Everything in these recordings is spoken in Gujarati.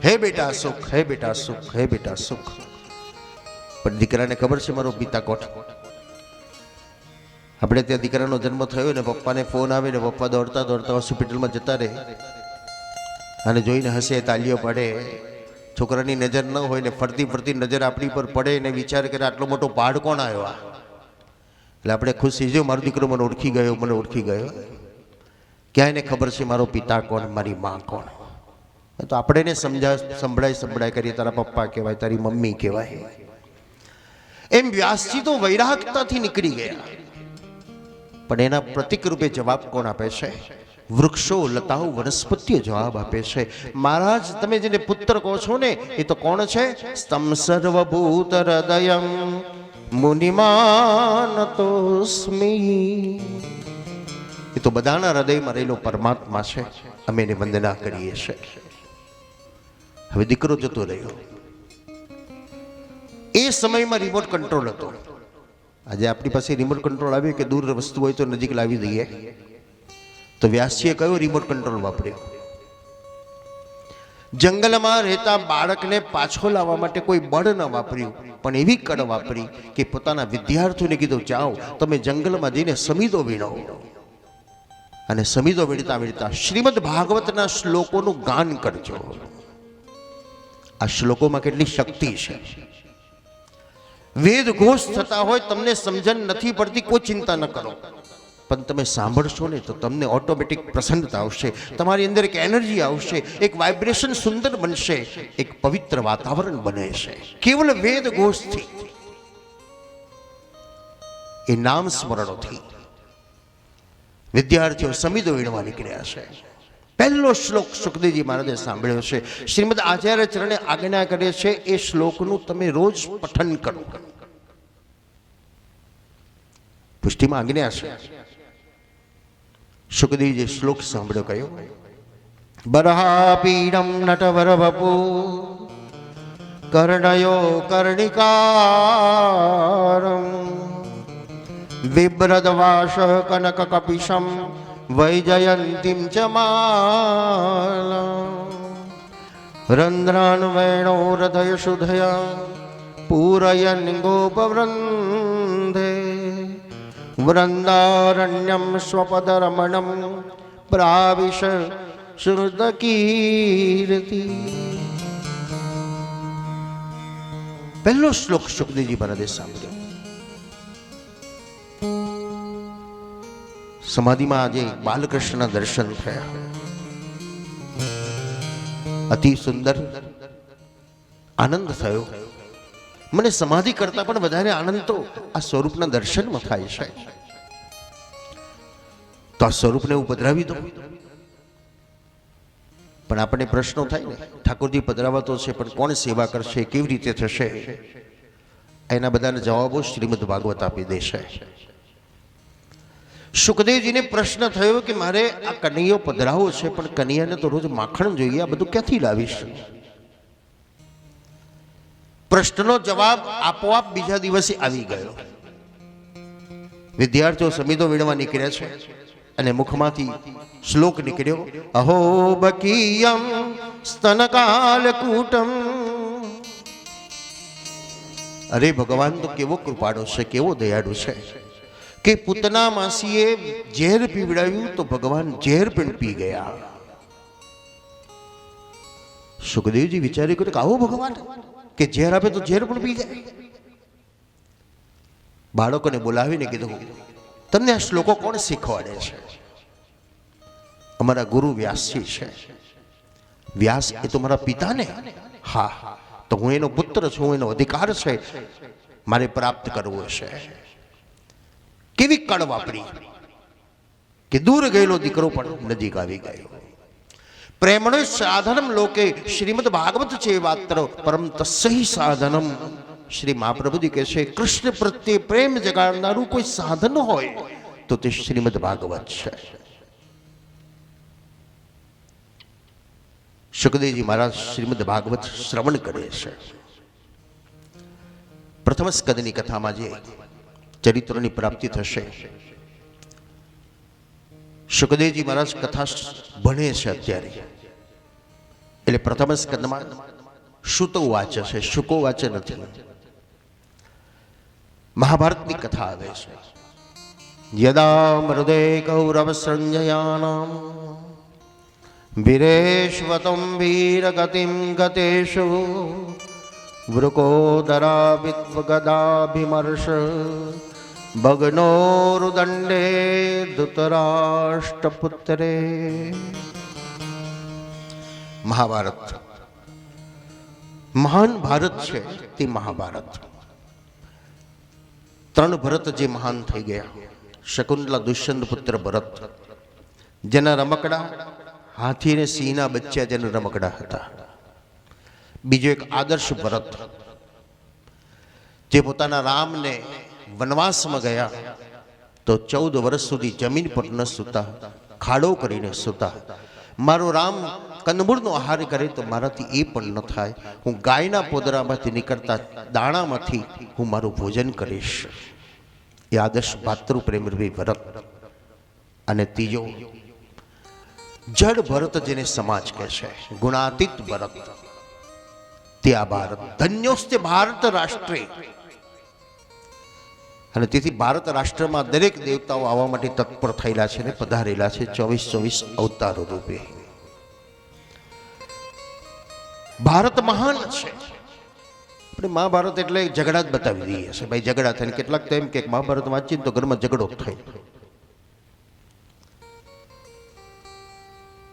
હે બેટા સુખ, હે બેટા સુખ, હે બેટા સુખ. પણ દીકરાને ખબર છે મારો પિતા કોણ. આપણે ત્યાં દીકરાનો જન્મ થયો ને પપ્પાને ફોન આવે ને પપ્પા દોડતા દોડતા હોસ્પિટલમાં જતા રહે અને જોઈને હસે, તાલીઓ પાડે. છોકરાની નજર ન હોય ને ફરતી ફરતી નજર આપણી પર પડે ને વિચાર કરે આટલો મોટો પહાડ કોણ આવ્યો. એટલે આપણે ખુશ થઈ જાવ, મારો દીકરો મને ઓળખી ગયો, મને ઓળખી ગયો. ક્યાંય ને ખબર છે મારો પિતા કોણ, મારી માં કોણ. તો આપણે એને સંભળાય કરીએ, તારા પપ્પા કહેવાય, તારી મમ્મી કહેવાય. એમ વ્યાસજી તો વૈરાગતાથી નીકળી ગયા, પણ એના પ્રતિક રૂપે જવાબ કોણ આપે છે? વૃક્ષો, લતાઓ, વનસ્પતિઓ જવાબ આપે છે. મહારાજ તમે જેને પુત્ર કહો છો ને એ તો કોણ છે? સ્તમ સર્વભૂત હૃદયમ મુનિમાનતોસ્મી. એ તો બધાના હૃદયમાં રહેલો પરમાત્મા છે. અમે એને વંદના કરીએ છીએ. હવે દીકરો જતો રહ્યો. એ સમયમાં રિમોટ કંટ્રોલ હતો. આજે આપણી પાસે રિમોટ કંટ્રોલ આવ્યો કે દૂર વસ્તુ હોય તો નજીક લાવી દઈએ. તો વ્યાસજીએ કયો રિમોટ કંટ્રોલ વાપર્યો? જંગલમાં રહેતા બાળકને પાછો લાવવા માટે કોઈ બળ ન વાપર્યું, પણ એવી કળ વાપરી કે પોતાના વિદ્યાર્થીઓને કીધું, જાઓ તમે જંગલમાં જઈને સમીદો વીણો. અને સમીદો વીણતા વીણતા શ્રીમદ ભાગવતના શ્લોકોનું ગાન કરજો. આ શ્લોકોમાં કેટલી શક્તિ છે. વેદ ઘોષ થતા હોય, તમને સમજણ નથી પડતી, કોઈ ચિંતા ન કરો, પણ તમે સાંભળશો ને તો તમને ઓટોમેટિક પ્રસન્નતા આવશે. તમારી અંદર એક એનર્જી આવશે, એક વાઇબ્રેશન સુંદર બનશે, એક પવિત્ર વાતાવરણ બને છે કેવલ વેદ ઘોષથી, એ નામ સ્મરણોથી. વિદ્યાર્થીઓ સમીદો વીણવા નીકળ્યા છે. પહેલો શ્લોક સુખદેવજી મહારાજે સાંભળ્યો છે. શ્રીમદ આચાર્ય ચરણે આજ્ઞા કરે છે એ શ્લોકનું તમે રોજ પઠન કરો. પુષ્ટિમાં આજ્ઞા છે. સુખદેવજી શ્લોક સાંભળ્યો કયો? બરહાપીડમ નટવર વપુ કર્ણયો કર્ણિકારમ બિભ્રદવાસ કનક કપિશમ વૈજયંતીમ ચ માલા રંધ્રાન વેણો હૃદય શુધયા પૂરયન ગોપવૃંદે વૃંદારણ્યમ સ્વપદરમણમ પ્રાવિશ શ્રુતકીર્તિ. પહેલો શ્લોક સુખદેવજી મહારાજે સાંભળ્યો. સમાધિમાં આજે બાલકૃષ્ણના દર્શન થયા. અતિ સુંદર આનંદ થયો. મને સમાધિ કરતા પણ વધારે આનંદ તો આ સ્વરૂપના દર્શનમાં થાય છે. તો આ સ્વરૂપને હું પધરાવી દઉં. પણ આપણને પ્રશ્નો થાય ને, ઠાકોરજી પધરાવા તો છે, પણ કોણ સેવા કરશે, કેવી રીતે થશે? એના બધાના જવાબો શ્રીમદ ભાગવત આપી દેશે. સુખદેવજીને પ્રશ્ન થયો કે મારે આ કનૈયો પધરાવો છે, પણ કનૈયાને તો રોજ માખણ જોઈએ, આ બધું ક્યાંથી લાવીશ? પ્રશ્નનો જવાબ આપોઆપ બીજા દિવસે આવી ગયો. વિદ્યાર્થીઓ સમીદો વીણવા નીકળ્યા છે અને મુખમાંથી શ્લોક નીકળ્યો, અહો બકીયમ સ્તનકાલકૂટમ. અરે ભગવાન તો કેવો કૃપાળુ છે, કેવો દયાળુ છે કે પૂતના માસીએ ઝેર પીવડાવ્યું તો ભગવાન ઝેર પણ પી ગયા. સુખદેવજી વિચાર્યું કે આવો ભગવાન કે ઝેર આપે તો ઝેર પણ પી જાય. બાળકોને બોલાવીને કીધું, તમને આ શ્લોકો કોણ શીખવાડે છે? અમારા ગુરુ વ્યાસજી છે. વ્યાસ એ તો મારા પિતા ને. હા, તો હું એનો પુત્ર છું, એનો અધિકાર છે, મારે પ્રાપ્ત કરવો છે. કેવી કળ વાપરી કે દૂર ગયેલો દીકરો પણ નજીક આવી ગયો. પ્રેમણો સાધનમ લોકે શ્રીમદ ભાગવત છે વાત્ર પરમ તસ્સૈ સાધનમ. શ્રી મહાપ્રભુજી કહે છે, કૃષ્ણ પ્રત્યે પ્રેમ જગાડનારું કોઈ સાધન હોય તો તે શ્રીમદ ભાગવત છે. સુખદેવજી મહારાજ શ્રીમદ ભાગવત શ્રવણ કરે છે. પ્રથમ સ્કંદની કથામાં જે ચરિત્રોની પ્રાપ્તિ થશે, સુખદેવજી મહારાજ કથા ભણે છે અત્યારે. એટલે પ્રથમ સ્કંદમાં શુતો વાચ છે, શુકો વાચ નથી. મહાભારતની કથા આવે છે. યદા મૃદે કૌરવ સંજયાનામ વીરેશ્વતમ વીરગતિમ ગતેષુ વૃકોદરા વિદ્વગદાભિમર્શ ભગ્નોરુદંડે ધૃતરાષ્ટ્રપુત્રે. મહાભારત મહાન ભારત છે તે મહાભારત. ત્રણ ભરત જે મહાન થઈ ગયા, શકુંતલા દુષ્યંત પુત્ર ભરત, જેના રમકડા હાથી અને સિંહના બચ્ચા જેના રમકડા હતા. બીજો એક આદર્શ ભરત, જે પોતાના રામને વનવાસમાં ગયા તો 14 વર્ષ સુધી જમીન પર ન સૂતા, ખાડો કરીને સૂતા. મારો રામ કંદમૂળનો આહાર કરે તો મારાથી એ પણ ન થાય, હું ગાયના પોદરામાંથી નીકળતા દાણામાંથી હું મારું ભોજન કરીશ. એ આદર્શ ભાતૃ પ્રેમરૂપી ભરત. અને ત્રીજો જડ ભરત, જેને સમાજ કહે છે, ગુણાતીત ભરત. તે આ ભારત ધન્યોસ્તે ભારત રાષ્ટ્રે. અને તેથી ભારત રાષ્ટ્રમાં દરેક દેવતાઓ આવવા માટે તત્પર થયેલા છે ને પધારેલા છે 24 અવતારો રૂપે. ભારત મહાન છે. આપણે મહાભારત એટલે ઝઘડા જ બતાવી દઈએ છે, ભાઈ ઝઘડા થાય. કેટલાક તો એમ કે મહાભારત વાંચીને તો ઘરમાં ઝઘડો થાય.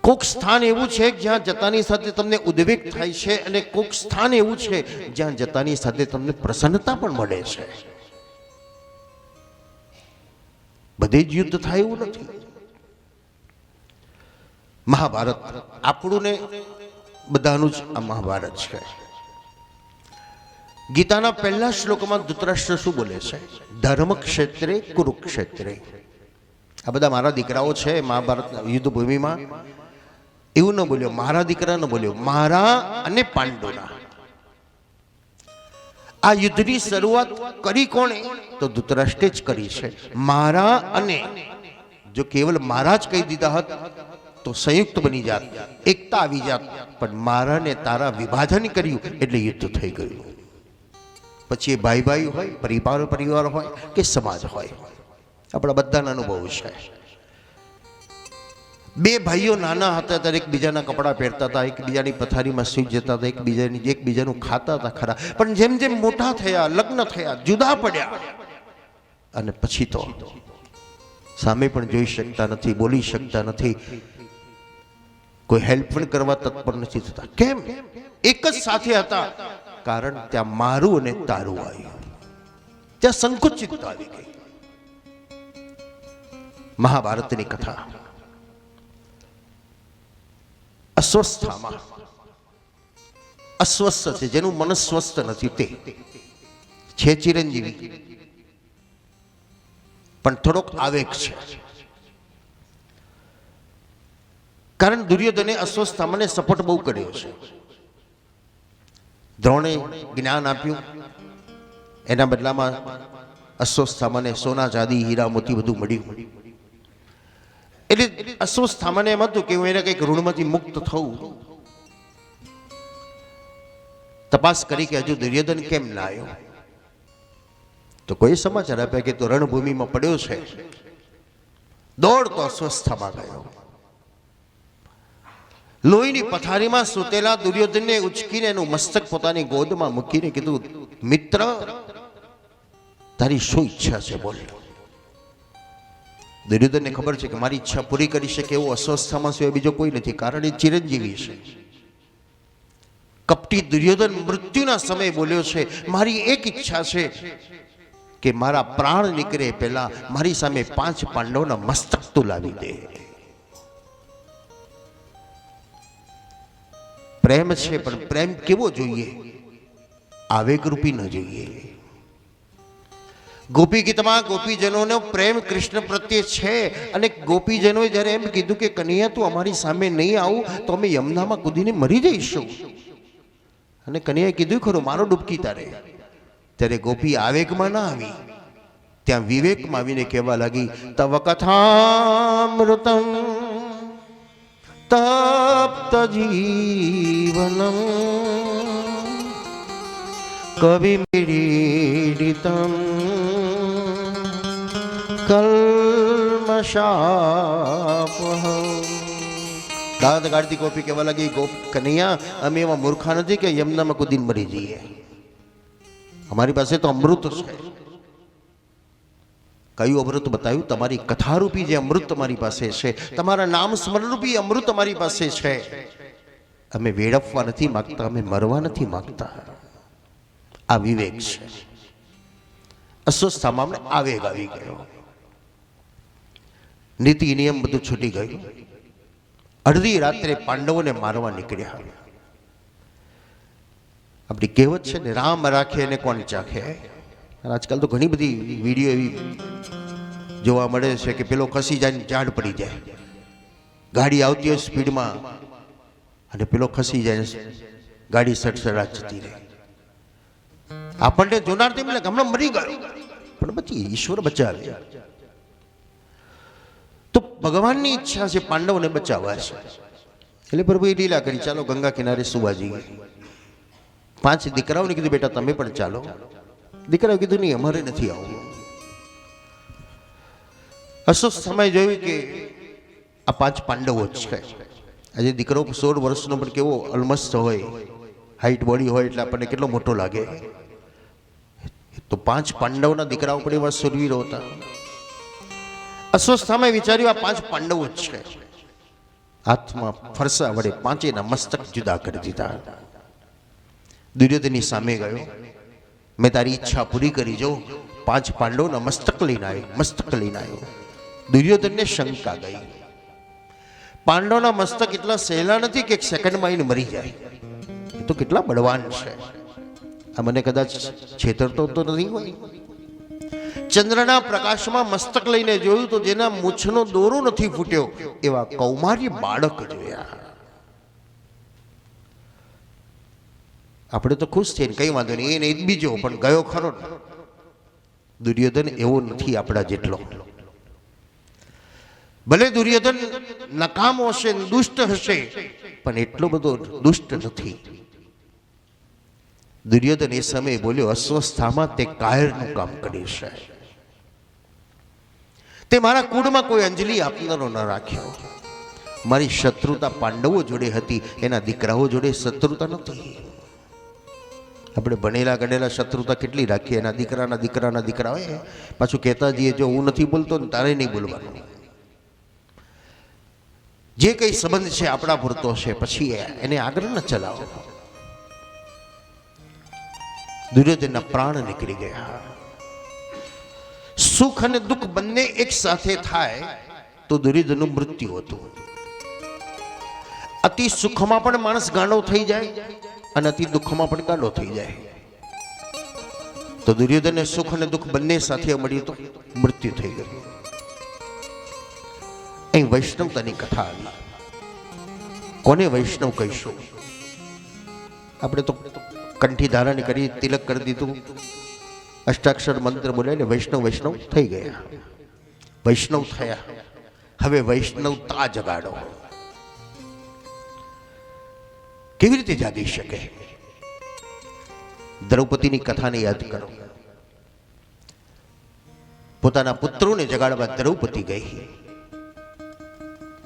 કોક સ્થાન એવું છે જ્યાં જતાની સાથે તમને ઉદ્વેગ થાય છે, અને કોક સ્થાન એવું છે જ્યાં જતાની સાથે તમને પ્રસન્નતા પણ મળે છે. બધે જ યુદ્ધ થાય એવું નથી. મહાભારત આપણું ને બધાનું જ આ મહાભારત છે. ગીતાના પહેલા શ્લોકમાં ધૃતરાષ્ટ્ર શું બોલે છે? ધર્મ ક્ષેત્રે કુરુક્ષેત્રે. આ બધા મારા દીકરાઓ છે મહાભારત યુદ્ધ ભૂમિમાં. એવું ન બોલ્યો, મારા દીકરા ન બોલ્યો, મારા અને પાંડવોના. આ યુદ્ધની શરૂઆત કરી કોણે? તો ધૃતરાષ્ટ્રે જ કરી છે. મારા અને, જો કેવલ મારા જ કહી દીધા હોત તો સંયુક્ત બની જાત, એકતા આવી જાત. પણ મારા ને તારા વિભાજન કર્યું એટલે યુદ્ધ થઈ ગયું. પછી એ ભાઈ ભાઈ હોય, પરિવાર હોય કે સમાજ હોય, આપણા બધાના અનુભવ છે. બે ભાઈઓ નાના હતા ત્યારે એકબીજાના કપડાં પહેરતા હતા, એકબીજાની પથારીમાં સૂઈ જતા હતા, એકબીજાનું ખાતા હતા ખરા. પણ જેમ જેમ મોટા થયા, લગ્ન થયા, જુદા પડ્યા, અને પછી તો સામે પણ જોઈ શકતા નથી, બોલી શકતા નથી, કોઈ હેલ્પ પણ કરવા તત્પર નથી થતા. કેમ? એક જ સાથે હતા, કારણ ત્યાં મારું અને તારું આવ્યું, ત્યાં સંકુચિતતા આવી ગઈ. મહાભારતની કથા અસ્વસ્થામાં, અસ્વસ્થ છે, જેનું મન સ્વસ્થ નથી તે છે ચિરંજીવી, પણ થોડોક આવેગ છે. કારણ દુર્યોધને અસ્વસ્થામાં સપોર્ટ બહુ કર્યો છે. દ્રોણે જ્ઞાન આપ્યું, એના બદલામાં અસ્વસ્થામાં સોના ચાંદી હીરા મોતી બધું મળ્યું. એટલે અસ્વસ્થામાં એમ હતું કે હું એને કંઈક ઋણમાંથી મુક્ત થવું. તપાસ કરી કે હજુ દુર્યોધન કેમ ના આવ્યો, તો કોઈ સમાચાર આપ્યા કે તો રણભૂમિમાં પડ્યો છે. દોડતો અસ્વસ્થામાં ગયો. લોહીની પથારીમાં સૂતેલા દુર્યોધનને ઉચકીને એનું મસ્તક પોતાની ગોદમાં મૂકીને કીધું, મિત્ર તારી શું ઈચ્છા છે બોલ. દુર્યોધનને ખબર છે કે મારી ઈચ્છા પૂરી કરી શકે એવો અસ્વસ્થામાં સિવાય બીજો કોઈ નથી, કારણ એ ચિરંજીવી છે. કપટી દુર્યોધન મૃત્યુના સમયે બોલ્યો છે, મારી એક ઈચ્છા છે કે મારા પ્રાણ નીકળે પહેલા મારી સામે 5 પાંડવોના મસ્તક તું લાવી દે. પ્રેમ છે, પણ પ્રેમ કેવો જોઈએ? આવેગરૂપી ન જોઈએ. ગોપી ગીતમાં ગોપીજનોનો પ્રેમ કૃષ્ણ પ્રત્યે છે, અને ગોપીજનોએ જ્યારે એમ કીધું કે કનૈયા તું અમારી સામે નહીં આવું તો અમે યમુનામાં કૂદીને મરી જઈશું, અને કનૈયાએ કીધું ખરું મારો ડૂબકી તારે. ત્યારે ગોપી આવેગમાં ના આવી, ત્યાં વિવેકમાં આવીને કહેવા લાગી, તવ કથામૃતમ तप्त जीवनम कविमीडितं कल्मषापहम्। દાંત કાઢતી ગોપી કહેવા લાગી, ગોપ કનૈયા, અમે એવા મૂર્ખા નથી કે યમુનામાં કૂદીને મરી જઈએ. અમારી પાસે તો અમૃત છે. કયું અમૃત બતાવ્યું? તમારી કથારૂપી જે અમૃત તમારી પાસે છે, તમારા નામ સ્મરણરૂપી અમૃત અમારી પાસે છે. અમે વેડફવા નથી માગતા, અમે મરવા નથી માગતા. આ વિવેક છે. અસ્વસ્થતામાં અમને આવેગ આવી ગયો, નીતિ નિયમ બધું છૂટી ગયું. અડધી રાત્રે પાંડવોને મારવા નીકળ્યા. આપણી કહેવત છે ને, રામ રાખે ને કોણ ચાખે. આજકાલ તો ઘણી બધી વિડીયો એવી જોવા મળે છે કે પેલો ખસી જાય, ઝાડ પડી જાય. ગાડી આવતી હોય સ્પીડમાં અને પેલો ખસી જાય, ગાડી સડસડાટ જતી રહે. આપણને જોનાર તેમ લાગે હમણાં મરી ગયો, પણ પછી ઈશ્વર બચાવે. તો ભગવાનની ઈચ્છા છે પાંડવોને બચાવવા છે, એટલે પ્રભુએ લીલા કરી, ચાલો ગંગા કિનારે સુવા જઈએ. 5 દીકરાઓને કીધું, બેટા તમે પણ ચાલો. દીકરાઓ કીધું, નહીં અમારે નથી આવવું. અસ્વસ્થ સમય જોયું કે આ 5 પાંડવો જ છે. આજે દીકરો 16 વર્ષનો પણ કેવો અલમસ્ત હોય, હાઈટ બોડી હોય એટલે આપણને કેટલો મોટો લાગે. તો 5 પાંડવોના દીકરાઓ પણ એવા સુરવીરો હતા. અસ્વસ્થામાં વિચાર્યું આ 5 પાંડવો જ છે. હાથમાં ફરસા વડે 5ના મસ્તક જુદા કરી દીધા. દુર્યોધનની સામે ગયો, મેં તારી ઈચ્છા પૂરી કરી, જો 5 પાંડવોના મસ્તક લઈને આવ્યો. મસ્તક લઈને આવ્યો. દુર્યોધનને શંકા ગઈ, પાંડવોના મસ્તક એટલા સહેલા નથી કે 1 સેકન્ડમાં આવીને મરી જાય. એ તો કેટલા બળવાન છે. આ મને કદાચ છેતરતો તો નથી હોય. ચંદ્રના પ્રકાશમાં મસ્તક લઈને જોયું તો જેના મૂછનો દોરો નથી ફૂટ્યો એવા કૌમારી બાળક જોયા. આપણે તો ખુશ થઈને કઈ વાંધો નહીં, એને બીજો પણ ગયો ખરો. દુર્યોધન એવો નથી આપણા જેટલો. ભલે દુર્યોધન નકામો હશે, દુષ્ટ હશે, પણ એટલો બધો દુષ્ટ નથી. દુર્યોધન એ સમયે બોલ્યો, અસ્વસ્થામાં તે કાયરનું કામ કર્યું છે. તે મારા કુળમાં કોઈ અંજલિ આપનારો ન રાખ્યો. મારી શત્રુતા પાંડવો જોડે હતી, એના દીકરાઓ જોડે શત્રુતા નથી. આપણે ભણેલા ગણેલા શત્રુતા કેટલી રાખીએ, એના દીકરાના દીકરાના દીકરા હોય. પાછું કહેતા જઈએ, જો હું નથી બોલતો ને તારે નહીં બોલવાનું. જે કઈ સંબંધ છે આપણા પૂરતો છે, પછી એને આગળ ન ચલાવો. દુર્યોધનના પ્રાણ નીકળી ગયા. સુખ અને દુઃખ બંને એક સાથે થાય તો દુર્યોધનનું મૃત્યુ હતું. અતિ સુખમાં પણ માણસ ગાંડો થઈ જાય અને અતિ દુઃખમાં પણ ગાંડો થઈ જાય. તો દુર્યોધનને સુખ અને દુઃખ બંને સાથે મળ્યું તો મૃત્યુ થઈ ગયું. અહીં વૈષ્ણવતાની કથા આવી. કોને વૈષ્ણવ કહીશું? આપણે તો કંઠી ધારણ કરી, તિલક કરી દીધું, અષ્ટાક્ષર મંત્ર બોલાવીને વૈષ્ણવ વૈષ્ણવ થઈ ગયા. વૈષ્ણવ થયા, હવે વૈષ્ણવતા જગાડો. કેવી રીતે જાગી શકે? દ્રૌપદીની કથાને યાદ કરો. પોતાના પુત્રોને જગાડવા દ્રૌપદી ગઈ.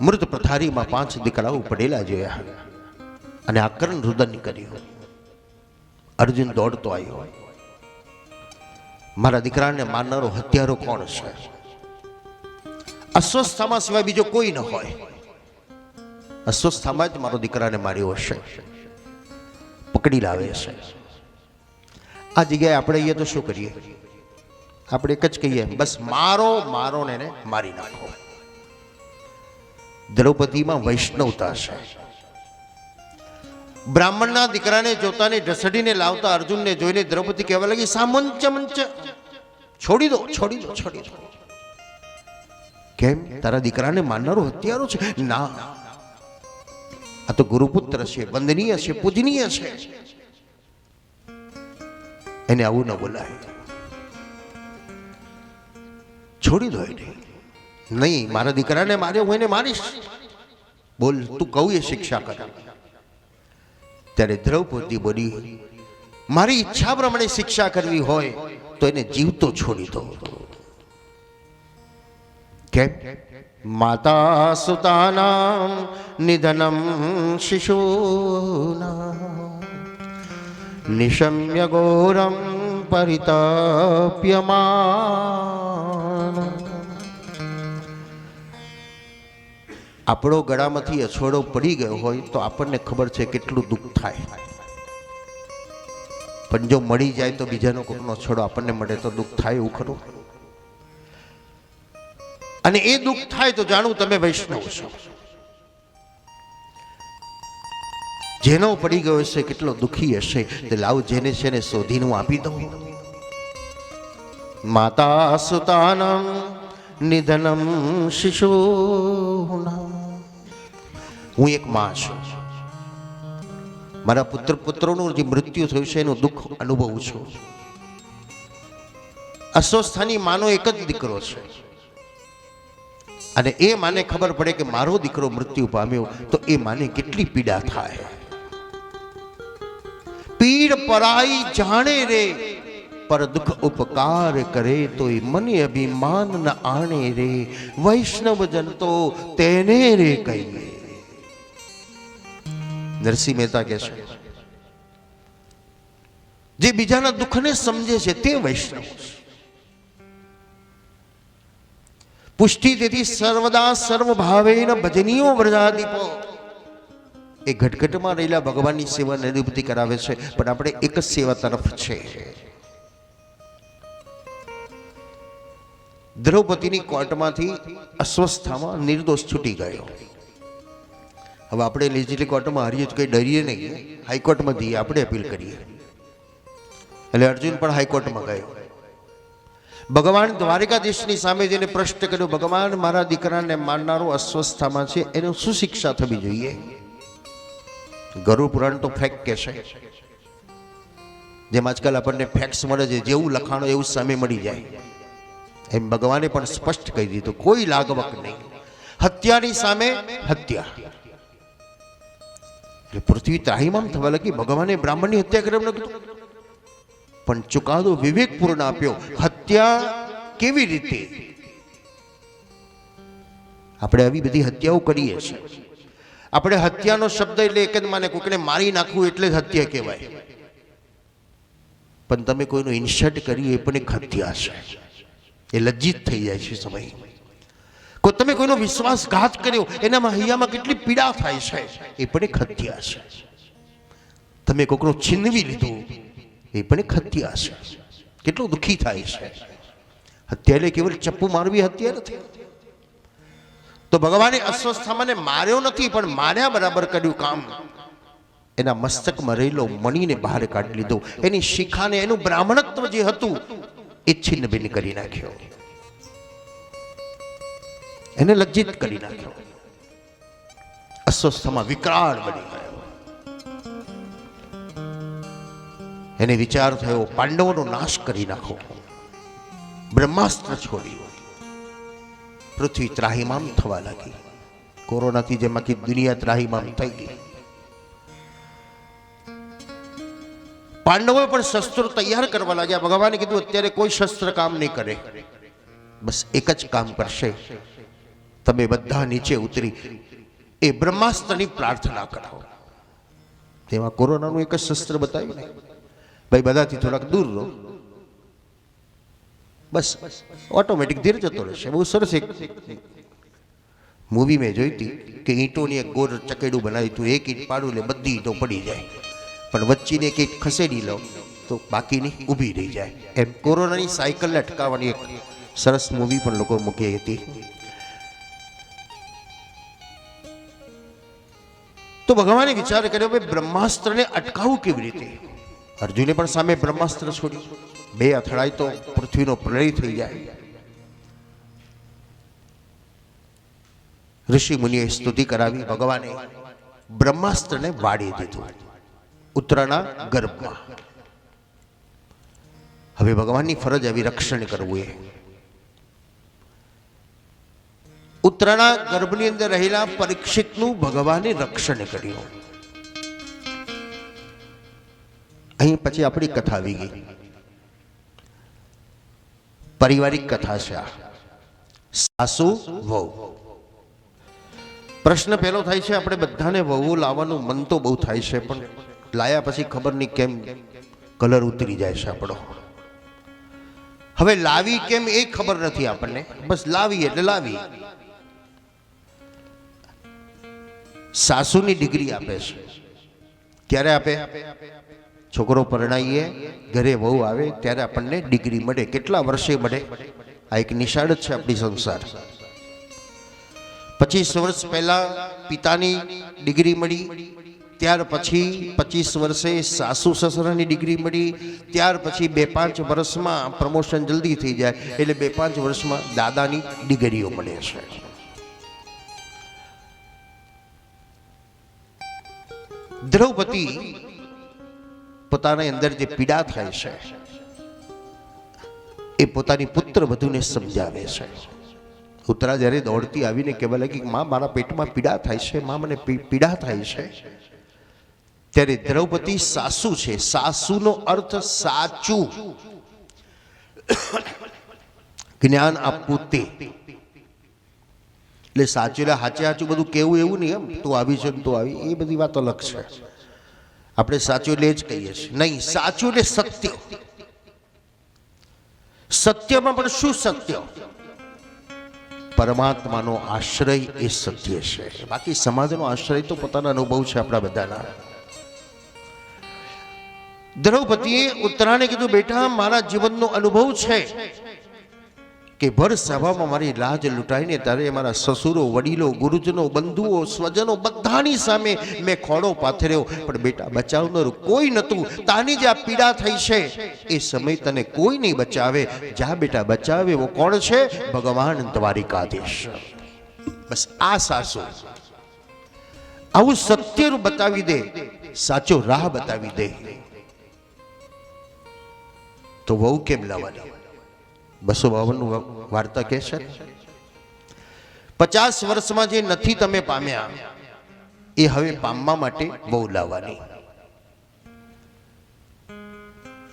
મૃત પથારીમાં 5 દીકરાઓ પડેલા જોયા અને આકર્ણ રુદન કર્યું. અર્જુન દોડતો આવ્યો. મારા દીકરાને મારનારો હત્યારો કોણ છે? અસ્વસ્થતામાં સિવાય બીજો કોઈ ન હોય. અસ્વસ્થતામાં જ મારો દીકરાને માર્યો હશે. પકડી લાવે છે. આ જગ્યાએ આપણે અહીંયા તો શું કરીએ? આપણે એક જ કહીએ, બસ મારો મારો ને એને મારી નાખો. દ્રૌપદીમાં વૈષ્ણવતા છે. બ્રાહ્મણના દીકરાને જોતાને ઢસડીને લાવતા અર્જુનને જોઈને દ્રૌપદી કહેવા લાગી, સામંચ મંચ, છોડી દો, છોડી દો, છોડી દો. કેમ? તારા દીકરાને મારનારો હત્યારો છે? ના, આ તો ગુરુપુત્ર છે, વંદનીય છે, પૂજનીય છે, એને આવું ન બોલાય. છોડી દો એને. નહીં, મારા દીકરાને માર્યો, હું એને મારીશ. બોલ, તું કહું એ શિક્ષા કર. ત્યારે દ્રૌપદી બોલી, મારી ઈચ્છા પ્રમાણે શિક્ષા કરવી હોય તો એને જીવતો છોડી દો. કેમ? માતા સુતાનામ નિધનમ શિશૂનામ નિશમ્ય ઘોરમ પરિતપ્યમાન. આપણો ગળામાંથી અછોડો પડી ગયો હોય તો આપણને ખબર છે કેટલું દુઃખ થાય, પણ જો મળી જાય તો બીજાનો કોઈનો અછોડો આપણને મળે તો દુઃખ થાય એવું ખરું? અને એ દુઃખ થાય તો જાણું તમે વૈષ્ણવ છો. જેનો પડી ગયો હશે કેટલો દુઃખી હશે, તે લાવ જેને છે ને શોધીને હું આપી દઉં. માતા સુતાનમ નિધનમ શિશુનામ. હું એક માં છું, મારા પુત્રોનું જે મૃત્યુ થયું છે એનું દુઃખ અનુભવું છું. અસ્વસ્થાની માનો એક જ દીકરો છે, અને એ માને ખબર પડે કે મારો દીકરો મૃત્યુ પામ્યો તો એ માને કેટલી પીડા થાય. પીડ પરાઈ જાણે રે, પર દુઃખ ઉપકાર કરે તો એ મને અભિમાન ન આણે રે. વૈષ્ણવ જન તો તેને રે કહીએ. નરસિંહ મહેતા કહે છે, જે બીજાના દુઃખને સમજે છે તે વૈષ્ણવ છે. પુષ્ટિ તેથી સર્વદા સર્વભાવેન ભજનીયો વ્રજાદીપો. એ ઘટઘટમાં રહેલા ભગવાનની સેવા નિવૃત્તિ કરાવે છે, પણ આપણે એક જ સેવા તરફ છે. દ્રૌપદીની કોર્ટમાંથી અસ્વસ્થામાં નિર્દોષ છૂટી ગયો. હવે આપણે લેજિસ્લેટિવ કોર્ટમાં હારીએ તો કંઈ ડરીએ નહીં, હાઈકોર્ટમાં જઈએ, આપણે અપીલ કરીએ. એટલે અર્જુન પણ હાઈકોર્ટમાં ગયો. ભગવાન દ્વારિકાધીશની સામે જઈને પ્રશ્ન કર્યો, ભગવાન મારા દીકરાને મારનારો અસ્વસ્થામાં છે, એને શું શિક્ષા થવી જોઈએ? ગરુડ પુરાણ તો ફેક્ટ કહે છે, જેમ આજકાલ આપણને ફેક્ટ્સ મળે છે, જેવું લખાણો એવું સામે મળી જાય, એમ ભગવાને પણ સ્પષ્ટ કહી દીધું, કોઈ લાગવક નહીં. હત્યાની સામે હત્યા. એટલે પૃથ્વી ત્રાહિમામ થવા લાગી. ભગવાને બ્રાહ્મણની હત્યા કરે એમ ન કીધું, પણ ચુકાદો વિવેકપૂર્ણ આપ્યો. હત્યા કેવી રીતે? આપણે આવી બધી હત્યાઓ કરીએ છીએ. આપણે હત્યાનો શબ્દ એટલે એક જ માને, કોઈને મારી નાખવું એટલે જ હત્યા કહેવાય. પણ તમે કોઈનું ઇન્સલ્ટ કર્યું એ પણ એક હત્યા છે. એ લજ્જિત થઈ જાય છે સમય. તમે કોઈનો વિશ્વાસઘાત કર્યો, એનામાં હૈયામાં કેટલી પીડા થાય છે, એ પણ એક હત્યા છે. તમે કોઈનો છીનવી લીધું, એ પણ એક હત્યા છે. કેટલું દુઃખી થાય છે. હત્યા એટલે કેવલ ચપ્પુ મારવી હત્યા નથી. તો ભગવાને અસ્વસ્થામાં માર્યો નથી, પણ માર્યા બરાબર કર્યું કામ. એના મસ્તકમાં રહેલો મણીને બહાર કાઢી લીધો. એની શિખાને, એનું બ્રાહ્મણત્વ જે હતું એ છિન્ન ભિન્ન કરી નાખ્યો. એને લજ્જિત કરી નાખ્યો. અસ્વસ્થમાં વિકરાળ બની ગયો. એને વિચાર થયો, પાંડવોનો નાશ કરી નાખો. બ્રહ્માસ્ત્ર છોડ્યું. પૃથ્વી ત્રાહિમામ થવા લાગી. કોરોનાથી જેમ આખી દુનિયા ત્રાહિમામ થઈ ગઈ. પાંડવો પણ શસ્ત્રો તૈયાર કરવા લાગ્યા. ભગવાને કીધું, અત્યારે કોઈ શસ્ત્ર કામ નહીં કરે, બસ એક જ કામ કરશે, તમે બધા નીચે ઉતરી એ બ્રહ્માસ્ત્રની પ્રાર્થના કરો. તેમાં કોરોનાનું એક જ શસ્ત્ર બતાવ્યું ને, ભાઈ બધાથી થોડાક દૂર રહો, બસ ઓટોમેટિક ધીરે જતો રહેશે. બહુ સરસ એક મૂવી મેં જોઈ હતી કે ઈંટોની એક ગોળ ચકેડું બનાવ્યું હતું. એક ઈંટ પાડું એટલે બધી ઈંટો પડી જાય, પણ વચ્ચેની એક ઈંટ ખસેડી લો તો બાકીની ઊભી રહી જાય. એમ કોરોનાની સાયકલને અટકાવવાની એક સરસ મૂવી પણ લોકો મૂકી હતી. તો ભગવાને વિચાર કર્યો, ભાઈ બ્રહ્માસ્ત્રને અટકાવવું કેવી રીતે? અર્જુને પણ સામે બ્રહ્માસ્ત્ર છોડ્યું. બે અથડાય તો પૃથ્વીનો પ્રલય થઈ જાય. ઋષિ મુનિએ સ્તુતિ કરાવી. ભગવાને બ્રહ્માસ્ત્રને વાળી દીધું ઉત્તરાના ગર્ભમાં. હવે ભગવાનની ફરજ આવી રક્ષણ કરવું. ઉત્તરાના ગર્ભની અંદર રહેલા પરીક્ષિતનું ભગવાને રક્ષણ કર્યું. અહીં પછી આપણી કથા આવી ગઈ. પારિવારિક કથા છે આ. સાસુ વહુ. પ્રશ્ન પહેલો થાય છે, આપણે બધાને વહુ લાવવાનું મન તો બહુ થાય છે, પણ લાયા પછી ખબર નહીં કેમ કલર ઉતરી જાય છે આપણો. હવે લાવી કેમ એ ખબર નથી આપણને, બસ લાવી એટલે લાવી. સાસુની ડિગ્રી આપે છે. ક્યારે આપે? છોકરો પરણાઈએ, ઘરે વહુ આવે ત્યારે આપણને ડિગ્રી મળે. કેટલા વર્ષે મળે? આ એક નિશાળ જ છે આપણી સંસાર. 25 વર્ષ પહેલા પિતાની ડિગ્રી મળી, ત્યાર પછી 25 વર્ષે સાસુ સસરાની ડિગ્રી મળી, ત્યાર પછી 2-5 વર્ષમાં પ્રમોશન જલ્દી થઈ જાય એટલે 2-5 વર્ષમાં દાદાની ડિગ્રીઓ મળે છે. દ્રૌપદી પોતાની અંદર જે પીડા થાય છે એ પોતાની પુત્ર વધુને સમજાવે છે. ઉત્તરા જ્યારે દોડતી આવીને કહેવા લાગી, માં મારા પેટમાં પીડા થાય છે, માં મને પીડા થાય છે, ત્યારે દ્રૌપદી સાસુ છે. સાસુનો અર્થ સાચું જ્ઞાન આપવું તે. એટલે સાચું એટલે હાચે હાચું બધું કેવું એવું નહીં. એમ તું આવી છે તું આવી, એ બધી વાત અલગ છે. આપણે સાચું એટલે જ કહીએ છીએ. નહીં, સાચું એટલે સત્ય. સત્યમાં પણ શું સત્ય? પરમાત્માનો આશ્રય એ સત્ય છે. બાકી સમાજનો આશ્રય તો પોતાના અનુભવ છે આપણા બધાના. દ્રૌપદીએ ઉત્તરાને કીધું, બેટા મારા જીવનનો અનુભવ છે કે ભર સભામાં મારી લાજ લૂંટાઈને તારે મારા સસુરો, વડીલો, ગુરુજનો, બંધુઓ, સ્વજનો બધાની સામે મેં ખોડો પાથર્યો, પણ બેટા બચાવનારું કોઈ નહોતું. તાની જે આ પીડા થઈ છે એ સમય તને કોઈ નહીં બચાવે. જા બેટા બચાવે એવો કોણ છે? ભગવાન દ્વારિકાધીશ. બસ આ સાસુ આવું સત્ય બતાવી દે, સાચો રાહ બતાવી દે, તો વહુ કેમ લાવવાની? 252 વાર્તા કહે છે, 50 વર્ષમાં જે નથી તમે પામ્યા એ હવે પામવા માટે બહુ લાવવાની.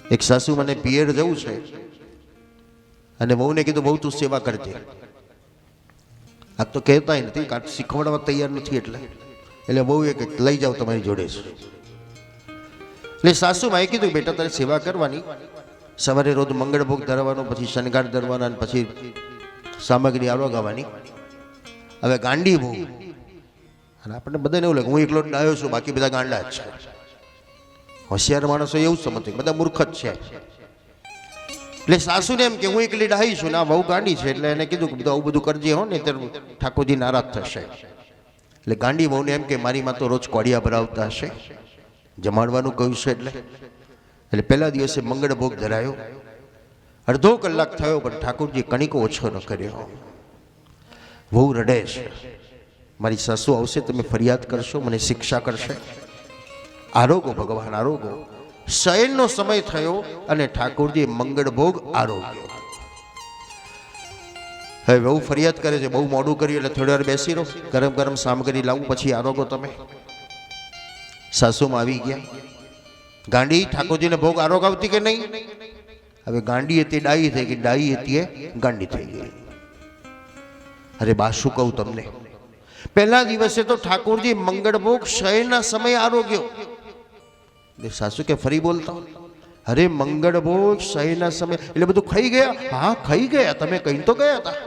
એક સાસુ મને પિયર જવું છે અને વહુને કીધું, બહુ તું સેવા કરજે. આ તો કહેતા નથી, શીખવાડવા તૈયાર નથી. એટલે બહુ એક લઈ જાઓ તમારી જોડે છે. એટલે સાસુમાએ કીધું, બેટા તારે સેવા કરવાની. સવારે રોજ મંગળ ભોગ ધરવાનો, પછી શણગાર ધરવાના, પછી સામગ્રી આરોગાવાની. હવે ગાંડી બહુ, અને આપણને બધાને એવું લાગે હું એકલો ડાયો છું, બાકી બધા ગાંડા જ છે. હોશિયાર માણસો એવું સમજે બધા મૂર્ખ જ છે. એટલે સાસુને એમ કે હું એકલી ડાહી છું ને આ બહુ ગાંડી છે, એટલે એને કીધું કે બધું આવું બધું કરજે હો ને ત્યારે ઠાકોરજી નારાજ થશે. એટલે ગાંડી બહુને એમ કે મારી માં તો રોજ કોડિયા ભરાવતા હશે, જમાડવાનું કહ્યું છે. એટલે પહેલા દિવસે મંગળ ભોગ ધરાયો. અડધો કલાક થયો પણ ઠાકોરજી કણિકો ઓછો ન કર્યો. બહુ રડે છે, મારી સાસુ આવશે, તમે ફરિયાદ કરશો, મને શિક્ષા કરશે. આરોગો ભગવાન આરોગો. શયનનો સમય થયો અને ઠાકોરજી મંગળ ભોગ આરોગ્યો. હવે બહુ ફરિયાદ કરે છે, બહુ મોડું કર્યું એટલે થોડી વાર બેસી રહો, ગરમ ગરમ સામગ્રી લાવું પછી આરોગો તમે. સાસુમાં આવી ગયા. ગાંડી ઠાકોરજીને ભોગ આરોગ આવતી કે નહીં? હવે ગાંડી હતી ડાઈ થઈ ગઈ, ડાઈ હતી એ ગાંડી થઈ ગઈ. અરે બા શું કહું તમને, પહેલા દિવસે તો ઠાકોરજી મંગળ ભોગ શયનના સમય આરોગ્યો. સાસુ કે ફરી બોલતા, અરે મંગળ ભોગ શયનના સમય એટલે બધું ખાઈ ગયા? હા ખાઈ ગયા, તમે કઈ તો ગયા હતા.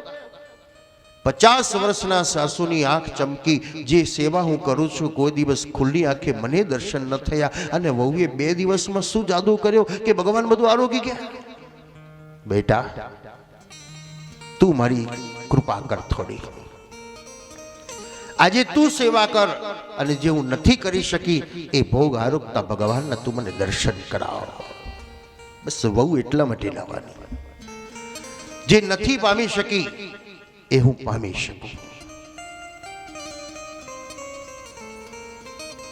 50 વર્ષના સાસુની આંખ ચમકી. જે સેવા હું કરું છું કોઈ દિવસ ખુલ્લી આંખે મને દર્શન ન થયા, અને વહુએ 2 દિવસમાં શું જાદુ કર્યો કે ભગવાન બધું આરોગી ગયા. બેટા તું મારી કૃપા કર થોડી, આજે તું સેવા કર, અને જે હું નથી કરી શકી એ ભોગ આરોગતા ભગવાનના તું મને દર્શન કરાવ. બસ વહુ એટલા માટે લાવવાની, જે નથી પામી શકી એ હું પામી શકું.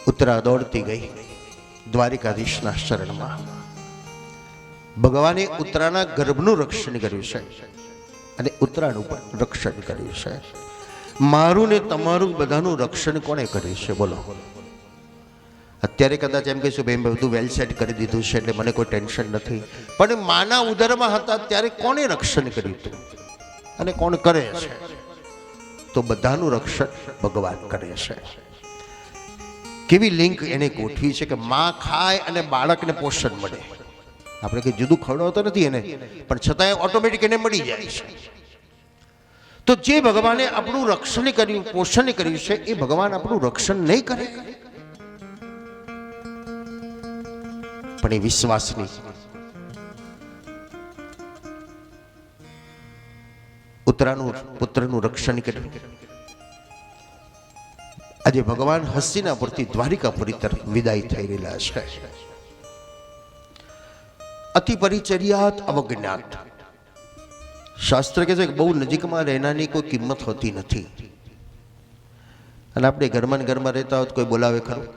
ઉત્તરા દોડતી ગઈ દ્વારિકાધીશના શરણમાં. ભગવાને ઉત્તરાના ગર્ભનું રક્ષણ કર્યું છે અને ઉત્તરાનું પણ રક્ષણ કર્યું છે. મારું ને તમારું બધાનું રક્ષણ કોણે કર્યું છે બોલો? અત્યારે કદાચ એમ કહીશું ભાઈ મેં બધું વેલ સેટ કરી દીધું છે એટલે મને કોઈ ટેન્શન નથી, પણ માના ઉદરમાં હતા ત્યારે કોણે રક્ષણ કર્યું હતું અને કોણ કરે છે? તો બધાનું રક્ષણ ભગવાન કરે છે. કેવી લિંક એને ગોઠવી છે કે માં ખાય અને બાળકને પોષણ મળે. આપણે કંઈ જુદું ખવડાવતો નથી એને, પણ છતાંય ઓટોમેટિક એને મળી જાય છે. તો જે ભગવાને આપણું રક્ષણ કર્યું, પોષણ કર્યું છે, એ ભગવાન આપણું રક્ષણ નહીં કરે? પણ એ વિશ્વાસની ઉત્તરાનું પુત્રનું રક્ષણ કર્યું. આજે ભગવાન હસ્તિનાપુરથી દ્વારિકાપુરી તરફ વિદાય થઈ રહેલા છે. અતિ પરિચર્યાત અવજ્ઞાત. શાસ્ત્ર કહે છે કે બહુ નજીકમાં રહેનારની કોઈ કિંમત હોતી નથી. અને આપણે ઘરમાં ઘરમાં રહેતા હોત કોઈ બોલાવે ખરું,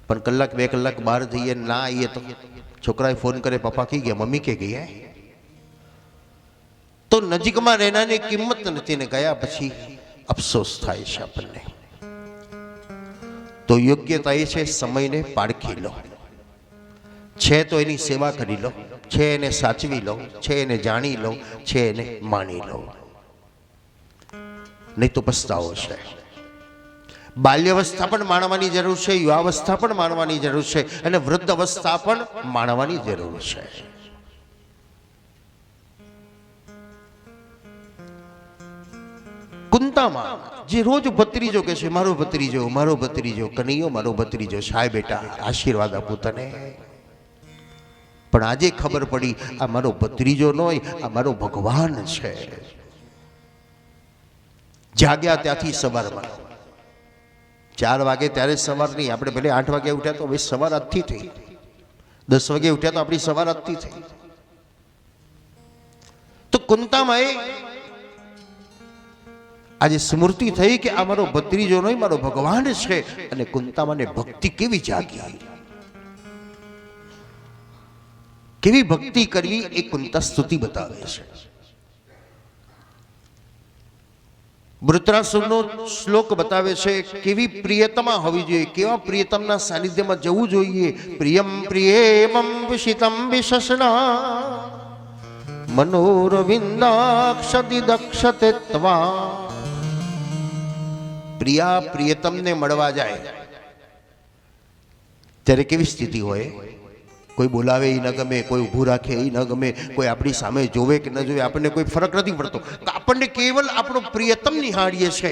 પણ કલાક બે કલાક બહાર જઈએ ના આવીએ તો છોકરાએ ફોન કરે પપ્પા કી ગયા, મમ્મી કે ગયા. તો નજીકમાં રહેનારની કિંમત નથી ને ગયા પછી અફસોસ થાય છે આપણને. તો યોગ્યતા એ છે સમયને પારખી લો. છે તો એની સેવા કરી લો, છે એને સાચવી લો, છે એને જાણી લો, છે એને માણી લો, નહીં તો પસ્તાવો છે. બાલ્યાવસ્થા પણ માણવાની જરૂર છે, યુવાવસ્થા પણ માણવાની જરૂર છે, અને વૃદ્ધ અવસ્થા પણ માણવાની જરૂર છે. કુંતામાં જે રોજ ભત્રીજો કે છે મારો ભત્રીજો, મારો ભત્રીજો, કનૈયો મારો ભત્રીજો, સાહેબ બેટા આશીર્વાદ આપું તને. પણ આજે ખબર પડી આ મારો ભત્રીજો નોય, આ મારો ભગવાન છે. જાગ્યા ત્યાંથી સવારમાં 4 વાગે ત્યારે સવાર નહીં, આપણે ભલે 8 વાગે ઉઠ્યા તો હવે સવાર આજથી થઈ, 10 વાગે ઉઠ્યા તો આપણી સવાર આજથી થઈ. તો કુંતામાં આજે સ્મૃતિ થઈ કે આ મારો ભત્રીજો નહીં, મારો ભગવાન છે. અને કુંતામાને ભક્તિ કેવી જાગી, કેવી ભક્તિ કરવી એ કુંતા સ્તુતિ બતાવે છે. વૃત્રાસુરનો શ્લોક બતાવે છે કેવી પ્રિયતમા હોવી જોઈએ, કેવા પ્રિયતમના સાનિધ્યમાં જવું જોઈએ. પ્રિયમ પ્રિયેમં વિશિતમ વિશસના મનોરવિંદાક્ષતિ દક્ષતે ત્વા. પ્રિયા પ્રિયતમને મળવા જાય ત્યારે કેવી સ્થિતિ હોય? કોઈ બોલાવે એ ન ગમે, કોઈ ઊભું રાખે એ ન ગમે, કોઈ આપણી સામે જોવે કે ન જોવે આપણને કોઈ ફરક નથી પડતો. આપણને કેવલ આપણો પ્રિયતમ નિહાળીએ છે.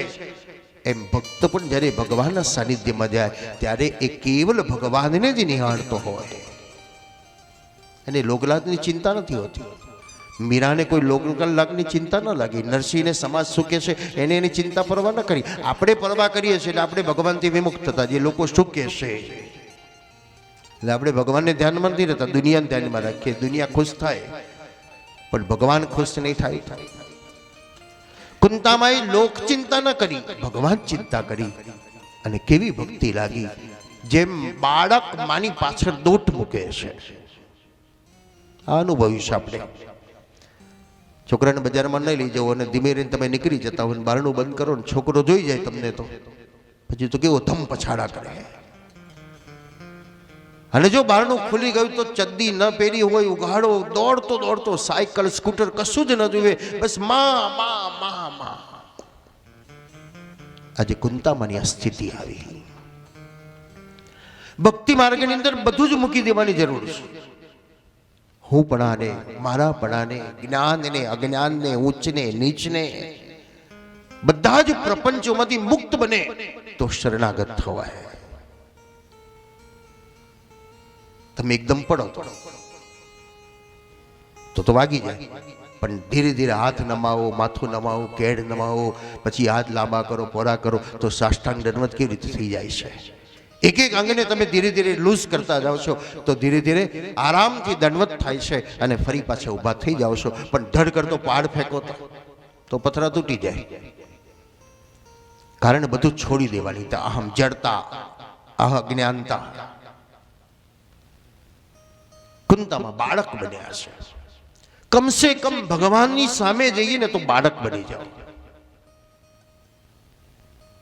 એમ ભક્ત પણ જ્યારે ભગવાનના સાનિધ્યમાં જાય ત્યારે એ કેવલ ભગવાનને જ નિહાળતો હોય. એને લોકલાગની ચિંતા નથી હોતી. મીરાને કોઈ લોકલાગની ચિંતા ન લાગી, નરસિંહને સમાજ શું કહે છે એને એની ચિંતા પરવા ન કરી. આપણે પરવા કરીએ છીએ એટલે આપણે ભગવાનથી વિમુખ થતા, જે લોકો શું કહેશે એટલે આપણે ભગવાનને ધ્યાનમાં નથી રહેતા, દુનિયાને ધ્યાનમાં રાખીએ. દુનિયા ખુશ થાય પણ ભગવાન ખુશ નહીં થાય. કુંતામાએ લોક ચિંતા ન કરી, ભગવાન ચિંતા કરી. અને કેવી ભક્તિ લાગી, જેમ બાળક માની પાછળ દોટ મૂકે છે. આ અનુભવ્યું છે આપણે. છોકરાને બજારમાં નહીં લઈ જવો અને ધીમે રહીને તમે નીકળી જતા હોય, બારણું બંધ કરો ને છોકરો જોઈ જાય તમને તો પછી તો કેવો ધમ પછાડા કરે. અને જો બારણું ખુલી ગયું તો ચડ્ડી ન પહેરી હોય, ઉઘાડો, દોડતો દોડતો, સાયકલ સ્કૂટર કશું જ ન જોવે, બસ માં માં માં માં. આજે કુંતામાની આ સ્થિતિ આવી. ભક્તિ માર્ગની અંદર બધું જ મૂકી દેવાની જરૂર છે. હું પણાને, મારા પણાને, જ્ઞાનને, અજ્ઞાનને, ઊંચને નીચને, બધા જ પ્રપંચોમાંથી મુક્ત બને તો શરણાગત થવાય. તમે એકદમ પડો તો વાગી જાય, પણ ધીરે ધીરે હાથ નમાવો, માથું નમાવો, કેડ નમાવો, પછી હાથ લાંબા કરો, પોરા કરો તો સાષ્ટાંગ દંડવત કેવી રીતે થઈ જાય છે. એક એક અંગને તમે ધીરે ધીરે લૂઝ કરતા જાઓ છો તો ધીરે ધીરે આરામથી દંડવત થાય છે અને ફરી પાછા ઊભા થઈ જાઓ છો. પણ ધડ કરતો પહાડ ફેંકો તો પથરા તૂટી જાય. કારણ બધું છોડી દેવાની, અહમ જડતા, અજ્ઞાનતા. કુંતામાં બાળક બન્યા છે. કમસે કમ ભગવાનની સામે જઈએ ને તો બાળક બની જાઓ.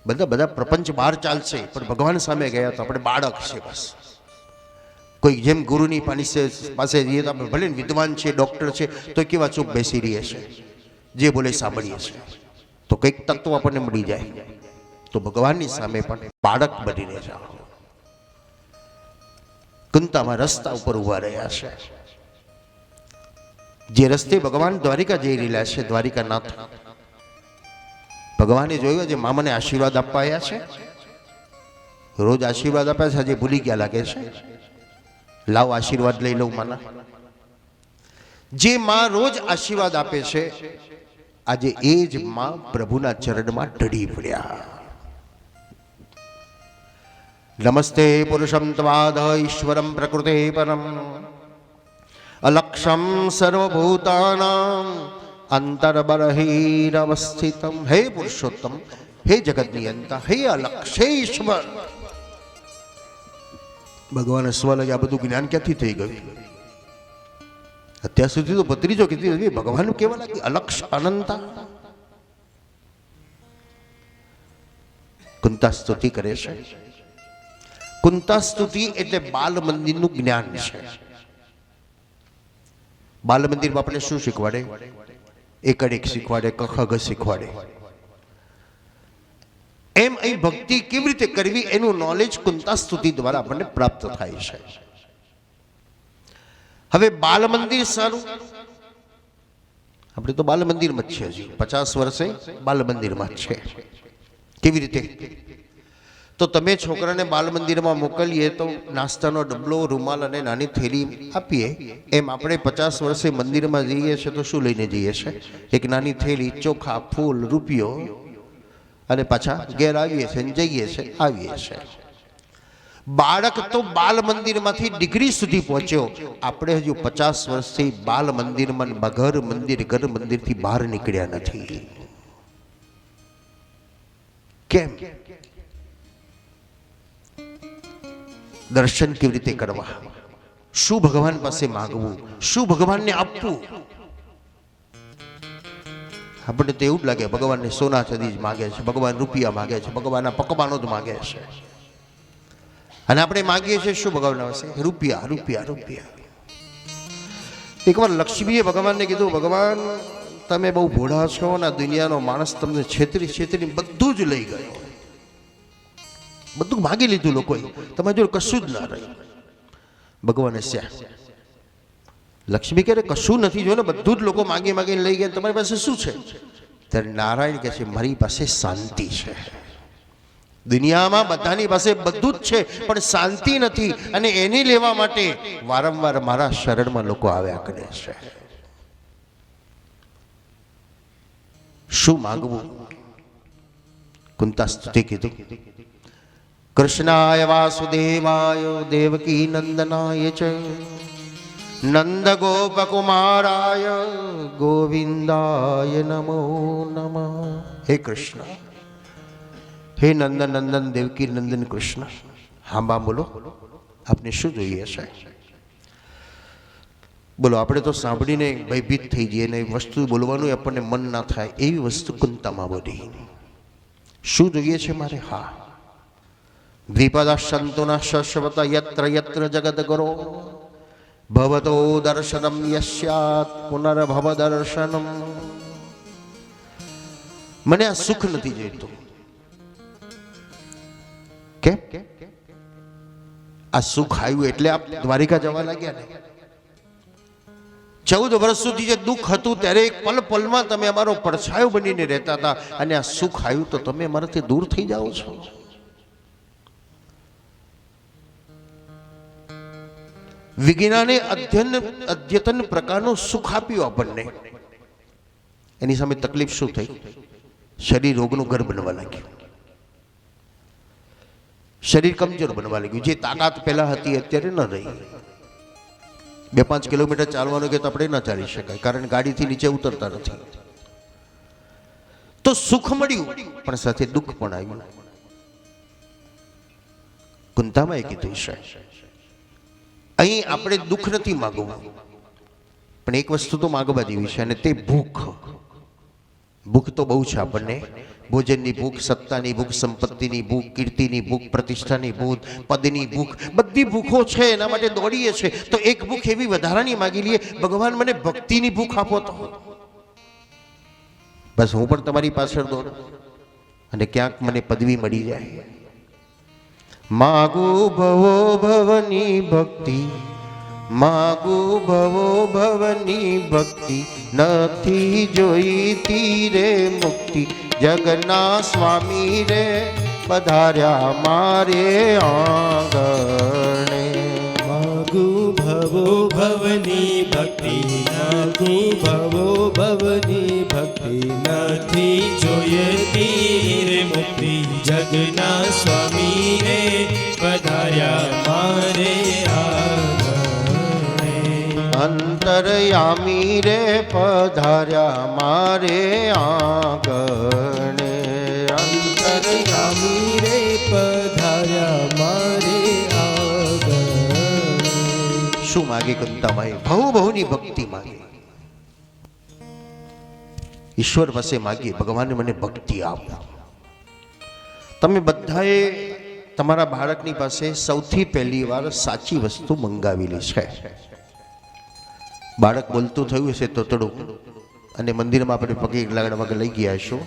બધા બધા પ્રપંચ બહાર ચાલશે પણ ભગવાન સામે ગયા તો આપણે બાળક છે બસ. કોઈ જેમ ગુરુની પાસે જઈએ તો આપણે ભલે વિદ્વાન છે, ડૉક્ટર છે, તો કેવા ચૂપ બેસી રહીએ છે, જે બોલે સાંભળીએ છે, તો કંઈક તત્વ આપણને મળી જાય. તો ભગવાનની સામે પણ બાળક બનીને જાઓ. કુંતામાં રસ્તા ઉપર ઉભા રહ્યા છે. જે રસ્તે ભગવાન દ્વારિકા જઈ રહેલા છે, દ્વારિકાનાથ ભગવાને જોયું જે મામાને આશીર્વાદ આપવા આવ્યા છે. રોજ આશીર્વાદ આપ્યા છે, આજે ભૂલી ગયા લાગે છે. લાવ આશીર્વાદ લઈ લઉં માના. જે માં રોજ આશીર્વાદ આપે છે, આજે એ જ માં પ્રભુના ચરણમાં ઢળી પડ્યા. નમસ્તે પુરુષમ ત્વાદ ઈશ્વરમ પ્રકૃતે પરમ અલક્ષમ સર્વભૂતાનામ અંતર્બર્હિરવસ્થિતમ. હે પુરુષોત્તમ, હે જગત નિયંતા, હે અલક્ષ, હે ઈશ્વર. ભગવાન હસવા લાગ્યા. આ બધું જ્ઞાન ક્યાંથી થઈ ગયું? અત્યાર સુધી તો ભત્રીજો કીધી ભગવાન કેવા લાગે અલક્ષ અનંતા. કુંતા સ્તુતિ કરે છે. કુંતા સ્તુતિ એટલે બાલ મંદિરનું જ્ઞાન છે. બાલ મંદિરમાં આપણે શું શીખવાડે? એકડ શીખવાડે, કખગ શીખવાડે. એમ અહીં ભક્તિ કેવી રીતે કરવી એનું નોલેજ કુંતા સ્તુતિ દ્વારા આપણને પ્રાપ્ત થાય છે. હવે બાલ મંદિર સારું, આપણે તો બાલ મંદિરમાં જ છે. હજી 50 વર્ષે બાલ મંદિરમાં જ છે. કેવી રીતે? તો તમે છોકરાને બાલ મંદિરમાં મોકલીએ તો નાસ્તાનો ડબલો, રૂમાલ અને નાની થેલી આપીએ. એમ આપણે 50 વર્ષે મંદિરમાં જઈએ છીએ તો શું લઈને જઈએ છીએ? એક નાની થેલી, ચોખા, ફૂલ, રૂપિયો, અને પાછા ઘેર આવીએ છીએ, જઈએ છીએ, આવીએ છીએ. બાળક તો બાલ મંદિરમાંથી ડિગ્રી સુધી પહોંચ્યો. આપણે હજુ 50 વર્ષથી બાલ મંદિરમાં ઘર મંદિરથી બહાર નીકળ્યા નથી. કેમ? દર્શન કેવી રીતે કરવા? શું ભગવાન પાસે માંગવું? શું ભગવાનને આપવું? આપણને તો એવું જ લાગે ભગવાનને સોના ચાંદી જ માગે છે, ભગવાન રૂપિયા માગે છે, ભગવાનના પકવાનો જ માગે છે. અને આપણે માગીએ છીએ શું ભગવાન આવશે? રૂપિયા, રૂપિયા, રૂપિયા. એકવાર લક્ષ્મીએ ભગવાનને કીધું, ભગવાન તમે બહુ ભોળા છો ને દુનિયાનો માણસ તમને છેતરી બધું જ લઈ ગયો. બધું માગી લીધું લોકોએ, તમારી જોડે કશું જ ના રહ્યું. ભગવાને શ્યા લક્ષ્મી કહે કશું નથી જો ને, બધું જ લોકો માગીને લઈ ગયા, તમારી પાસે શું છે? ત્યારે નારાયણ કહે છે મારી પાસે શાંતિ છે. દુનિયામાં બધાની પાસે બધું જ છે પણ શાંતિ નથી, અને એની લેવા માટે વારંવાર મારા શરણમાં લોકો આવ્યા કરે છે. શું માગવું? કુંતા સ્તુતિ કીધું. કૃષ્ણાય વાસુદેવાય દેવકી નંદનાય ચ નંદ ગોપ કુમારાય ગોવિંદાય નમો નમઃ. હે કૃષ્ણ, હે નંદન દેવકી નંદન કૃષ્ણ. હા બા બોલો, આપને શું જોઈએ છે? બોલો. આપણે તો સાંભળીને ભયભીત થઈ જઈએ ને વસ્તુ બોલવાનું આપણને મન ના થાય એવી વસ્તુ કુંતામાં બોલી. શું જોઈએ છે મારે? હા, દ્વિપદા સંતુના શશ્વત યત્ર યત્ર જગત કરો ભવતો દર્શનમ યસ્યાત પુનર્ભવ દર્શનમ. મને આ સુખ નથી જોઈતું. કેમ? આ સુખ આવ્યું એટલે આપ દ્વારિકા જવા લાગ્યા ને. 14 વર્ષ સુધી જે દુઃખ હતું ત્યારે એક પલ પલમાં તમે અમારો પડછાયો બનીને રહેતા હતા, અને આ સુખ આવ્યું તો તમે અમારાથી દૂર થઈ જાઓ છો. વિજ્ઞાને અદ્યતન પ્રકારનું સુખ આપ્યું આપણને. એની સામે તકલીફ શું થઈ? શરીર રોગનું ઘર બનવા લાગ્યું, શરીર કમજોર બનવા લાગ્યું. જે તાકાત પહેલા હતી અત્યારે ન રહી. 2-5 કિલોમીટર ચાલવાનું કે તો આપણે ન ચાલી શકાય, કારણ ગાડીથી નીચે ઉતરતા નથી. તો સુખ મળ્યું પણ સાથે દુઃખ પણ આવ્યું. કુંતામાં એ કીધું છે અહીં આપણે દુઃખ નથી માગવું, પણ એક વસ્તુ તો માગવા જેવી છે, અને તે ભૂખ. ભૂખ તો બહુ છે આપણને, ભોજનની ભૂખ, સત્તાની ભૂખ, સંપત્તિની ભૂખ, કીર્તિની ભૂખ, પ્રતિષ્ઠાની ભૂખ, પદની ભૂખ, બધી ભૂખો છે, એના માટે દોડીએ છે. તો એક ભૂખ એવી વધારાની માગી લઈએ, ભગવાન મને ભક્તિની ભૂખ આપો તો બસ હું પણ તમારી પાછળ દોડું અને ક્યાંક મને પદવી મળી જાય. માગુ ભવો ભવની ભક્તિ, માગુ ભવો ભવની ભક્તિ, નથી જોઈતી રે મુક્તિ, જગના સ્વામી રે પધાર્યા મારે આંગણે. માગુ ભવો ભવની ભક્તિ, માગુ ભવો ભવની ભક્તિ, નથી જોઈતી રે મુક્તિ, જગના સ્વામી રે પધાર્યા મારે આંગણે. અંતરયામી રે પધાર્યા મારે આંગણે. અંતરયામી રે પધાર્યા મારે આંગણે. શું માગે કુંતામાએ? ભવ ભવની ભક્તિ માગે. ઈશ્વર પાસે માગીએ, ભગવાને મને ભક્તિ આપો. તમે બધાએ તમારા બાળકની પાસે સૌથી પહેલી વાર સાચી વસ્તુ મંગાવેલી છે. બાળક બોલતું થયું હશે તોતડું, અને મંદિરમાં આપણે પગે લાગણા વગર લઈ ગયા હશું,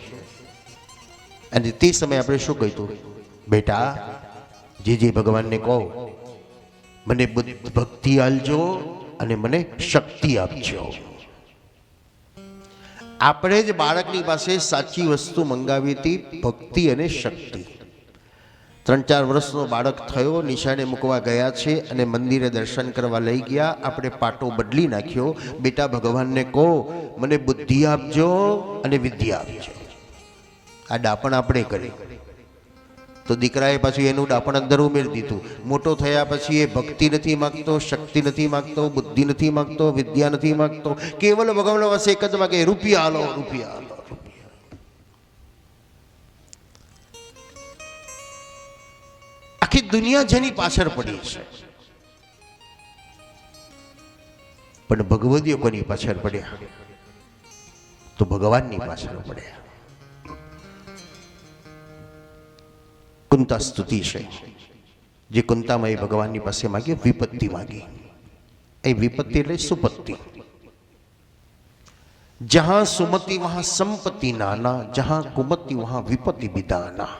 અને તે સમયે આપણે શું કહ્યું? બેટા, જે ભગવાનને કહો, મને ભક્તિ આલજો અને મને શક્તિ આપજો. આપણે જ બાળકની પાસે સાચી વસ્તુ મંગાવી હતી, ભક્તિ અને શક્તિ. 3-4 વર્ષનો બાળક થયો, નિશાળે મૂકવા ગયા છે અને મંદિરે દર્શન કરવા લઈ ગયા. આપણે પાટો બદલી નાખ્યો. બેટા, ભગવાનને કહો મને બુદ્ધિ આપજો અને વિદ્યા આપજો. આ ડાપણ આપણે કરી તો દીકરાએ પાછું એનું ડાપણ અંદર ઉમેરી દીધું. મોટો થયા પછી એ ભક્તિ નથી માગતો, શક્તિ નથી માગતો, બુદ્ધિ નથી માગતો, વિદ્યા નથી માગતો, કેવલ ભગવાન પાસે એક જ માગે, રૂપિયા આલો, રૂપિયા આલો. આખી દુનિયા જેની પાછળ પડી છે, પણ ભગવદીઓ કોની પાછળ પડ્યા? તો ભગવાનની પાછળ પડ્યા. કુંતા સ્તુતિ છે, જે કુંતામાં એ ભગવાનની પાસે માગી, વિપત્તિ માગી. એ વિપત્તિ એટલે સુપત્તિ. જહાં સુમતિ વહાં સંપત્તિ નાના, જહાં કુમતિ વહાં વિપત્તિ વિદાના.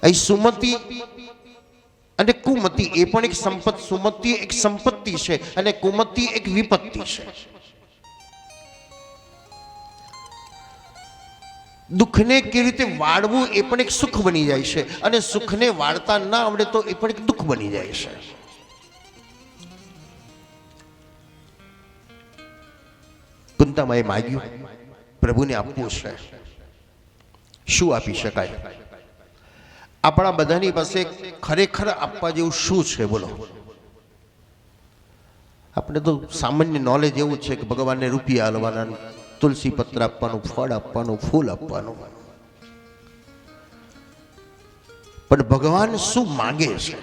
અહીં સુમતિ અને કુમતિ એ પણ એક સંપત્તિ. સુમતિ એક સંપત્તિ છે અને કુમતિ એક વિપત્તિ છે. દુઃખને કેવી રીતે વાળવું એ પણ એક સુખ બની જાય છે, અને સુખને વાળતા ના આવડે તો એ પણ એક દુઃખ બની જાય છે. કુંતામાએ માગ્યું, પ્રભુને આપવું છે. શું આપી શકાય? આપણા બધાની પાસે ખરેખર આપવા જેવું શું છે? બોલો. આપણે તો સામાન્ય નોલેજ એવું છે કે ભગવાનને રૂપિયા આલવાના, તુલસી પત્ર આપવાનું, ફળ આપવાનું, ફૂલ આપવાનું. પણ ભગવાન શું માંગે છે?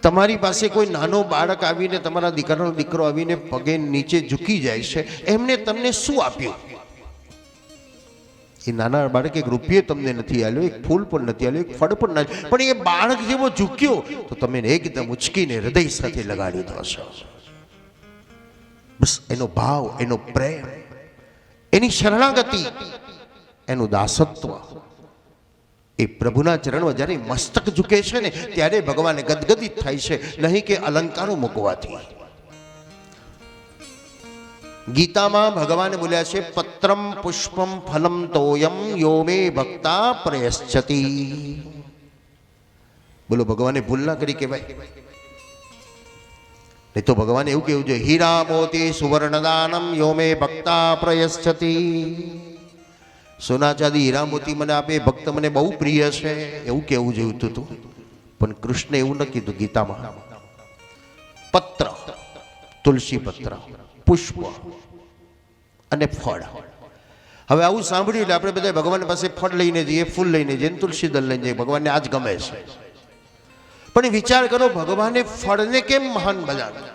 તમારી પાસે કોઈ નાનો બાળક આવીને, તમારા દીકરાનો દીકરો આવીને પગે નીચે ઝૂકી જાય છે, એમને તમને શું આપ્યું? એ નાના બાળક એક રૂપિયો તમને નથી આલ્યો, એક ફૂલ પણ નથી આલ્યો, એક ફળ પણ નથી, પણ એ બાળક જેવો ઝૂક્યો તો તમે એકદમ ઉચકીને હૃદય સાથે લગાડી દો છો. બસ એનો ભાવ, એનો પ્રેમ, એની શરણાગતિ, એનું દાસત્વ, એ પ્રભુના ચરણમાં જ્યારે મસ્તક ઝૂકે છે ને, ત્યારે ભગવાન ગદગદિત થાય છે, નહીં કે અલંકારો મૂકવાથી. ગીતામાં ભગવાન બોલ્યા છે, પત્રમ પુષ્પમ ફલમ તોયમ યો મે ભક્તા પ્રયશ્ચતિ. બોલો, ભગવાને ભૂલ ના કરી કહેવાય. નહીં તો ભગવાને એવું કેવું છે, હીરા મોતી સુવર્ણદાનમ યો મે ભક્તા પ્રયશ્ચતિ. સોના ચાંદી હીરા મોતી મને આપે, ભક્ત મને બહુ પ્રિય છે, એવું કેવું જોઈતું હતું. પણ કૃષ્ણ એવું ન કીધું ગીતામાં. પત્ર, તુલસી પત્ર, પુષ્પ અને ફળ. હવે આવું સાંભળ્યું એટલે આપણે બધા ભગવાન પાસે ફળ લઈને જઈએ, ફૂલ લઈને જઈએ, તુલસી દળ લઈને જઈએ. ભગવાનને આ જ ગમે છે. પણ વિચાર કરો, ભગવાને ફળને કેમ મહાન બનાવ્યા?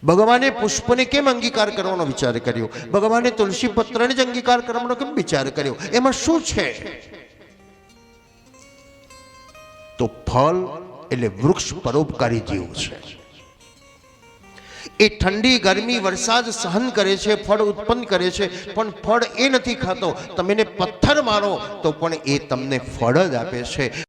ભગવાને પુષ્પને કેમ અંગીકાર કરવાનો વિચાર કર્યો? ભગવાને તુલસી પત્રને જ અંગીકાર કરવાનો કેમ વિચાર કર્યો? એમાં શું છે? તો ફળ એટલે વૃક્ષ પરોપકારી જીવ છે. એ ઠંડી ગરમી વરસાદ સહન કરે છે, ફળ ઉત્પન્ન કરે છે, પણ ફળ એ નથી ખાતો. તમે એને પથ્થર મારો તો પણ એ તમને ફળ જ આપે છે.